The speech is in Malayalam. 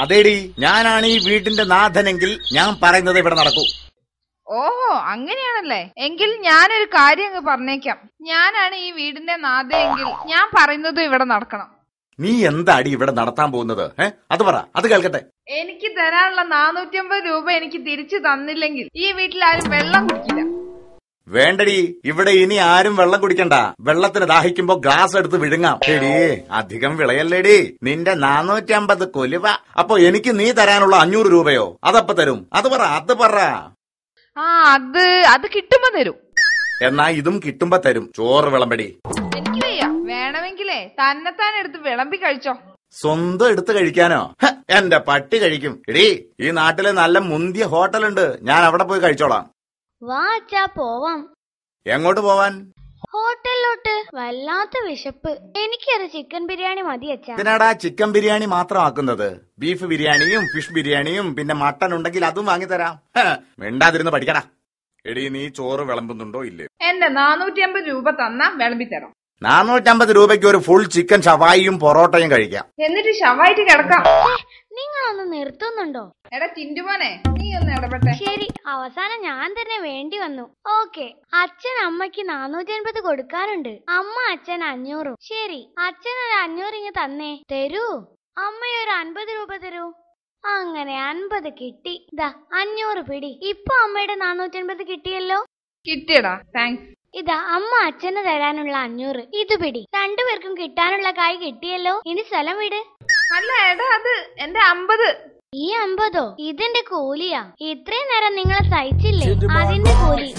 അതേടി, ഞാനാണ് ഈ വീടിന്റെ നാഥനെങ്കിൽ ഞാൻ പറയുന്നത് ഇവിടെ നടക്കൂ. ഓഹോ, അങ്ങനെയാണല്ലേ. എങ്കിൽ ഞാനൊരു കാര്യം അങ്ങ് പറഞ്ഞേക്കാം. ഞാനാണ് ഈ വീടിന്റെ നാഥയെങ്കിൽ ഞാൻ പറയുന്നത് ഇവിടെ നടക്കണം. നീ എന്താടി ഇവിടെ നടത്താൻ പോകുന്നത്? അത് പറ, അത് കേൾക്കട്ടെ. എനിക്ക് തരാനുള്ള 450 രൂപ എനിക്ക് തിരിച്ചു തന്നില്ലെങ്കിൽ ഈ വീട്ടിൽ ആരും വെള്ളം കുടിക്കില്ല. വേണ്ടടി, ഇവിടെ ഇനി ആരും വെള്ളം കുടിക്കണ്ട. വെള്ളത്തിന് ദാഹിക്കുമ്പോ ഗ്ലാസ് എടുത്ത് വിഴുങ്ങാം. എടീ, അധികം വിളയല്ലേടി. നിന്റെ 450 കൊലുവ. അപ്പൊ എനിക്ക് നീ തരാനുള്ള 500 രൂപയോ? അതപ്പ തരും. അത് പറ. ആ, അത് കിട്ടുമ്പോ തരും. എന്നാ ഇതും കിട്ടുമ്പോ തരും. ചോറ് വിളമ്പടി. എനിക്ക് വയ്യ. വേണമെങ്കിലേ തന്നെത്താൻ എടുത്ത് വിളമ്പി കഴിച്ചോ. സ്വന്തം എടുത്ത് കഴിക്കാനോ? എന്റെ പട്ടി കഴിക്കും. എടീ, ഈ നാട്ടിലെ നല്ല മുന്തിയ ഹോട്ടലുണ്ട്, ഞാൻ അവിടെ പോയി കഴിച്ചോളാം. വാ അച്ഛാ, പോവാം. എങ്ങോട്ട് പോവാൻ? ഹോട്ടലിലോട്ട്. വല്ലാത്ത വിശപ്പ്. എനിക്കൊരു ചിക്കൻ ബിരിയാണി മതി അച്ഛാ. ഇതിനാടാ ചിക്കൻ ബിരിയാണി മാത്രം ആക്കുന്നത്? ബീഫ് ബിരിയാണിയും ഫിഷ് ബിരിയാണിയും പിന്നെ മട്ടൻ ഉണ്ടെങ്കിൽ അതും വാങ്ങിത്തരാം. മിണ്ടാതിരുന്ന് പഠിക്കടാ. എടീ, നീ ചോറ് വിളമ്പുന്നുണ്ടോ ഇല്ലേ? എന്റെ 450 രൂപ തന്നാ വിളമ്പി തരാം. 450 രൂപയ്ക്ക് ഒരു ഫുൾ ചിക്കൻ ഷവായിയും പൊറോട്ടയും കഴിക്കാം. എന്നിട്ട് ഷവായിട്ട് കിടക്കാം. നിങ്ങളൊന്ന് നിർത്തുന്നുണ്ടോ? എടാ ചിന്റുമോനെ, നീ ഒന്ന് ഇടപെട്ടെ. ശരി, അവസാനം ഞാൻ തന്നെ വേണ്ടി വന്നു. ഓക്കെ, അച്ഛൻ അമ്മയ്ക്ക് 450 കൊടുക്കാനുണ്ട്. അമ്മ അച്ഛൻ 500. ശരി, അച്ഛൻ ഒരു 500 ഇങ്ങ് തന്നേ. തരൂ. അമ്മയൊരു 50 രൂപ തരൂ. അങ്ങനെ 50 കിട്ടി. ദാ 500 പിടി. ഇപ്പൊ അമ്മയുടെ 450 കിട്ടിയല്ലോ. കിട്ടിയടാ, താങ്ക്സ്. ഇതാ അമ്മ അച്ഛന് തരാനുള്ള 500. ഇത് പിടി. രണ്ടുപേർക്കും കിട്ടാനുള്ള കായ് കിട്ടിയല്ലോ. ഇനി സ്ഥലം വിട്. അല്ല എടാ, അത് എന്റെ 50. ഈ 50ഓ? ഇതെന്റെ കൂലിയാ. ഇത്രയും നേരം നിങ്ങളെ സഹിച്ചില്ലേ, അതിന്റെ കൂലി.